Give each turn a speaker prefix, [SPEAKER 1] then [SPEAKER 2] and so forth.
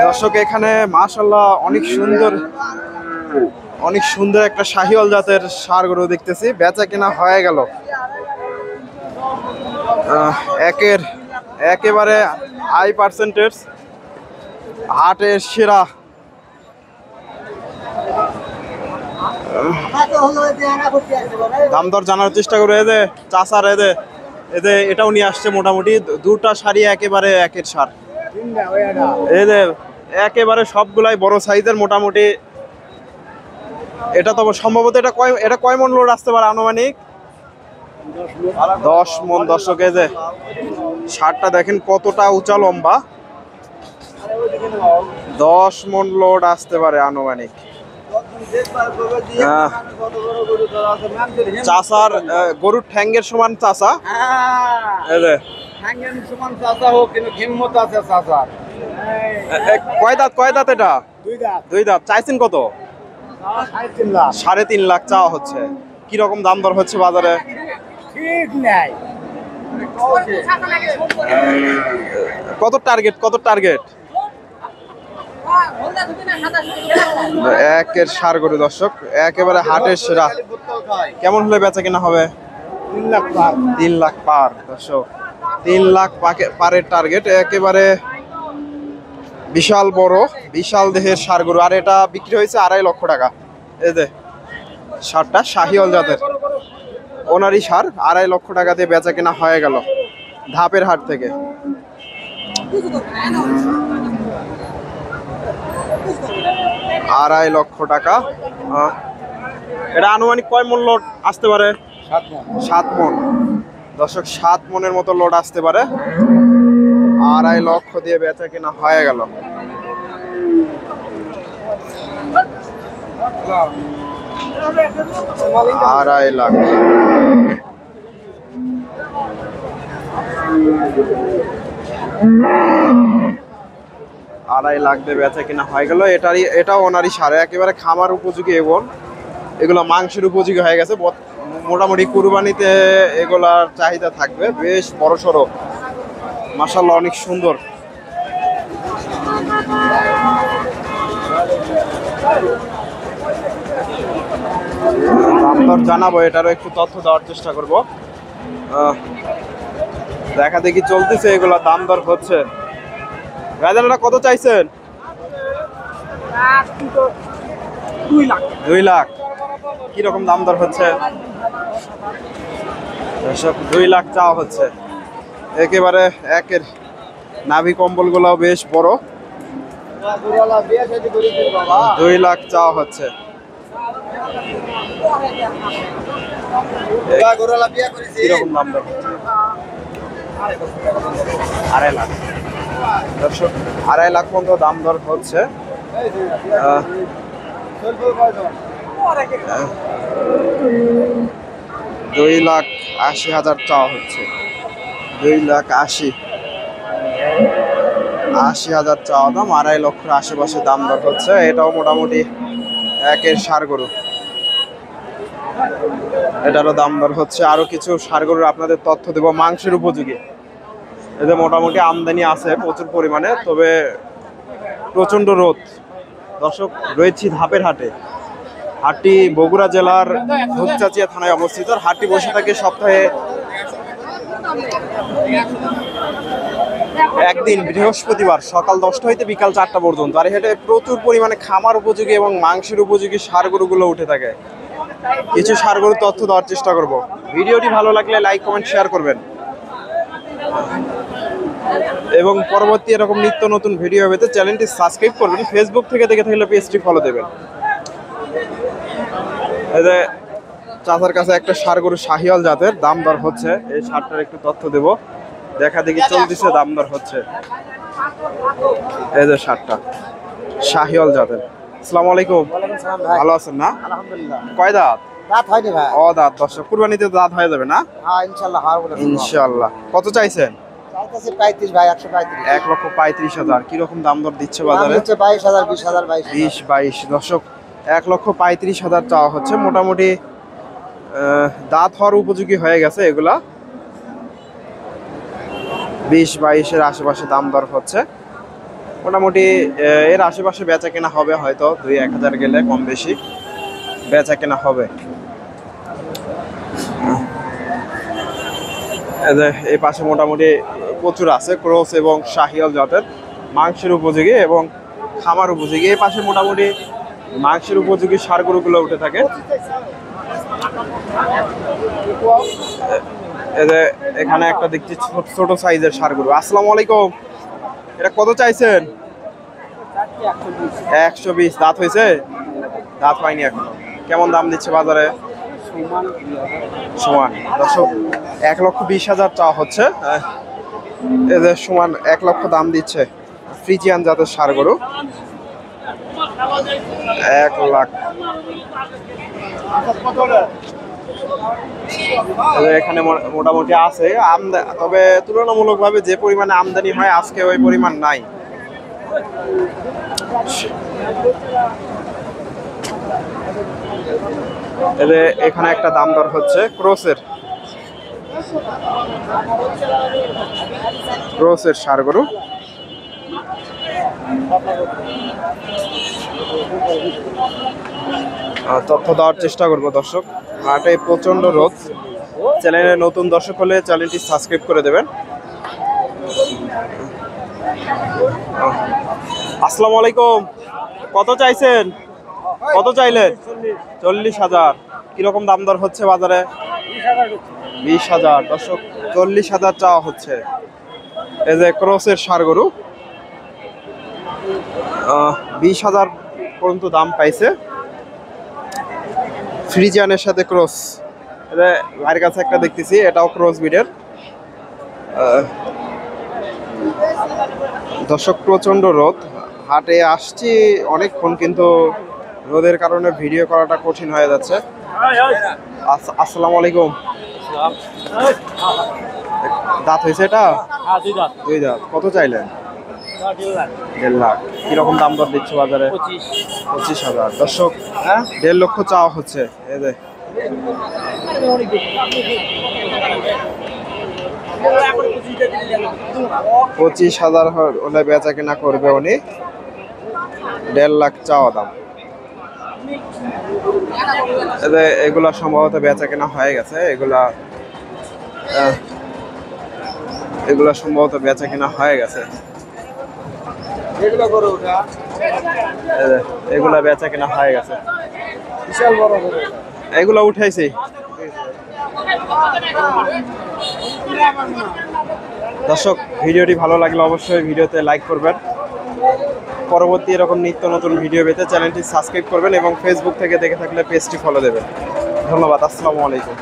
[SPEAKER 1] দর্শক এখানে মাশাআল্লাহ অনেক সুন্দর একটা শাহিওয়াল জাতের ষাঁড় গরু দেখতেছি, বেচা কেনা হয়ে গেল। একেবারে হাই পার্সেন্টেজ, হাটের সেরা। দাম দর জানার চেষ্টা করে চাচার এটাও নিয়ে আসছে। মোটামুটি দুটা শাড়ি একেবারে একের সার, একেবারে সবগুলাই বড় সাইজের। মোটামুটি এটা তো সম্ভবত এটা কয় মন লোড আসতে পারে আনুমানিক? 10 মন। দর্শক ষাঁড়টা দেখেন কতটা উঁচা লম্বা, 10 মন লোড আসতে পারে আনুমানিক। চাষার গরুর ঠ্যাঙ্গের সমান চাষা, কয় দাঁত এটা? 2 দাঁত। চাইছেন কত? 3.5 লাখ চাওয়া হচ্ছে। কি রকম দাম দর হচ্ছে বাজারে? কত টার্গেট? একের ষাঁড় গরু দর্শক, একেবারে হাটের সেরা। কেমন হলে বেচা কেনা হবে? 3 লাখ পার। দর্শক 3 লাখ পারের টার্গেট। একেবারে বিশাল বড়, বিশাল দেহের ষাঁড় গরু। আর এটা বিক্রি হয়েছে 2.5 লক্ষ টাকা। ষাঁড়টা শাহিওয়াল জাতের ওনারই ষাঁড়, 2.5 লক্ষ টাকা দিয়ে বেচা কেনা হয়ে গেল ধাপের হাট থেকে। 2.5 লক্ষ টাকা। এটা আনুমানিক কয় মন লোড আসতে পারে? 7 মন। দর্শক 7 মনের মতো লোড আসতে পারে। 2.5 লক্ষ দিয়ে বেচা কেনা হয়ে গেল। আড়াই লাখ। আড়াই লাখ দিয়ে বেচা কিনা হয়ে গেল। এটাও ওনারই ষাঁড়, একেবারে খামার উপযোগী এবং এগুলো মাংসের উপযোগী হয়ে গেছে। মোটামুটি কুরবানিতে এগুলার চাহিদা থাকবে। বেশ বড় সড়ো, মাশাআল্লাহ অনেক সুন্দর। দাম দর জানাবো, এটারও একটু তথ্য দেওয়ার চেষ্টা করব। দেখা দেখি চলতেছে, এগুলা দাম দর হচ্ছে। গাজরটা কত চাইছেন? 2 লাখ। কি রকম দাম দর হচ্ছে? 2 লাখ চাওয়া হচ্ছে। একেবারে একের নাভি কম্বল গুলো বেশ বড়। 2 লাখ চাওয়া হচ্ছে। কিরকম দাম দর হচ্ছে? 2.5 লাখ। দর্শক 2.5 লাখ পর্যন্ত দাম দর হচ্ছে। 2,80,000 চাওয়া হচ্ছে। 2,80,000 চাওয়া দাম। 2.5 লক্ষের আশেপাশে দাম দর হচ্ছে। এটাও মোটামুটি একের ষাঁড় গরু, এটারও দাম দর হচ্ছে। আরো কিছু ষাঁড় গরুর আপনাদের তথ্য দেব মাংসের উপযোগী। এদের মোটামুটি আমদানি আছে প্রচুর পরিমাণে, তবে প্রচন্ড রোদ। দর্শক রয়েছি ধাপের হাটে। হাটটি বগুড়া জেলার ধূপচাচিয়া থানায় অবস্থিত। হাটটি বসে থাকে সপ্তাহে একদিন, বৃহস্পতিবার সকাল 10টা হইতে বিকাল 4টা পর্যন্ত। আর এই হাটে প্রচুর পরিমাণে খামার উপযোগী এবং মাংসের উপযোগী ষাঁড় গরুগুলো উঠে থাকে। কিছু ষাঁড় গরুর তথ্য দেওয়ার চেষ্টা করব। ভিডিওটি ভালো লাগলে লাইক কমেন্ট শেয়ার করবেন এবং পরবর্তী এরকম নিত্য নতুন ভিডিও পেতে চ্যানেলটি সাবস্ক্রাইব করবেন। ফেসবুক থেকে দেখে থাকলে পেজটি ফলো দেবেন। এই যে চাচার কাছে একটা ষাঁড় গরু শাহিওয়াল জাতের, দাম দর হচ্ছে। এই ষাঁড়টার একটু তথ্য দেব। দেখা দেখি চলতেছে, দাম দর হচ্ছে। এই যে ষাঁড়টা শাহিওয়াল জাতের। আসসালামু আলাইকুম। ভালো আছেন না?
[SPEAKER 2] আলহামদুলিল্লাহ।
[SPEAKER 1] কয় দাঁত?
[SPEAKER 2] দাঁত হয়নি ভাই।
[SPEAKER 1] ও দাঁত। দর্শক কুরবানিতে দাঁত হয়ে যাবে না?
[SPEAKER 2] হ্যাঁ ইনশাআল্লাহ।
[SPEAKER 1] ইনশাআল্লাহ। কত চাইছেন?
[SPEAKER 2] চাইতেছে 35 ভাই, 135।
[SPEAKER 1] 1,35,000। কিরকম দাম দর দিচ্ছে বাজারে?
[SPEAKER 2] 22,000, 20,000,
[SPEAKER 1] 20-22। দর্শক 1,35,000 চাওয়া হচ্ছে। মোটামুটি দাঁত হওয়ার উপযোগী হয়ে গেছে এগুলা। 20-22-এর আশেপাশে দাম দর হচ্ছে। মোটামুটি এর আশেপাশে বেচা কেনা হবে, হয়তো 2-1000 গেলে কম বেশি বেচা কেনা হবে। এই পাশে মোটামুটি প্রচুর আছে ক্রস এবং শাহিওয়াল জাতের মাংসের উপযোগী এবং খামার উপযোগী। এই পাশে মোটামুটি মাংসের উপযোগী ষাঁড় গরুগুলো উঠে থাকে। এখানে একটা দেখছি ছোট সাইজের ষাঁড় গরু। আসসালামু আলাইকুম, এটা কত চাইছেন? 120। দাঁত হয়েছে? দাঁত হয়নি এখনো। কেমন দাম দিচ্ছে বাজারে? সমান। দর্শক 1,20,000 চাওয়া হচ্ছে। এদের সমান 1 লক্ষ দাম দিচ্ছে ফ্রিজিয়ান জাতের ষাঁড় গরু। 1 লাখ। এখানে মোটামুটি আছে তবে তুলনামূলকভাবে যে পরিমাণে আমদানি হয় আজকে ওই পরিমাণ নাই। এখানে একটা দাম দর হচ্ছে ক্রসের ষাঁড় গরু। তথ্য দেওয়ার চেষ্টা করবো দর্শক। হাটে প্রচন্ড রোদ। চ্যানেলে নতুন দর্শক হলে চ্যানেলটি সাবস্ক্রাইব করে দেবেন। আসসালামু আলাইকুম, কত চাইছেন? কত চাইলেন? 40,000। কিরকম দাম দর হচ্ছে বাজারে? 20,000। দর্শক 40,000 চাওয়া হচ্ছে। এই যে ক্রসের ষাঁড় গরু 20,000 পর্যন্ত দাম পাইছে। ফ্রিজিয়ানের সাথে ক্রস। ভাইয়ের কাছে একটা দেখতেছি, এটাও ক্রস ব্রিডের। দর্শক প্রচন্ড রোদ, হাটে আসছি অনেকক্ষণ কিন্তু রোদের কারণে ভিডিও করাটা কঠিন হয়ে যাচ্ছে। আসসালামু আলাইকুম, দাঁত হয়েছে এটা? 2 দাঁত। কত চাইলেন? 1.5 লাখ। কিরকম দাম দর দিচ্ছে বাজারে? 25,000। দর্শক 1.5 লক্ষ চাওয়া হচ্ছে। এই যে 25,000 হলে বেচা কেনা করবে উনি। 1.5 লাখ চাওয়া দাম। এগুলা সম্ভবত বেচা কেনা হয়ে গেছে। এগুলা সম্ভবত বেচা কেনা হয়ে গেছে। এগুলা বেচা কেনা হয়ে গেছে। এগুলা উঠাইছি। দর্শক ভিডিওটি ভালো লাগলে অবশ্যই ভিডিওতে লাইক করবেন। পরবর্তী এরকম নিত্য নতুন ভিডিও পেতে চ্যানেলটি সাবস্ক্রাইব করবেন এবং ফেসবুক থেকে দেখে থাকলে পেজটি ফলো দেবেন। ধন্যবাদ। আসসালামু আলাইকুম।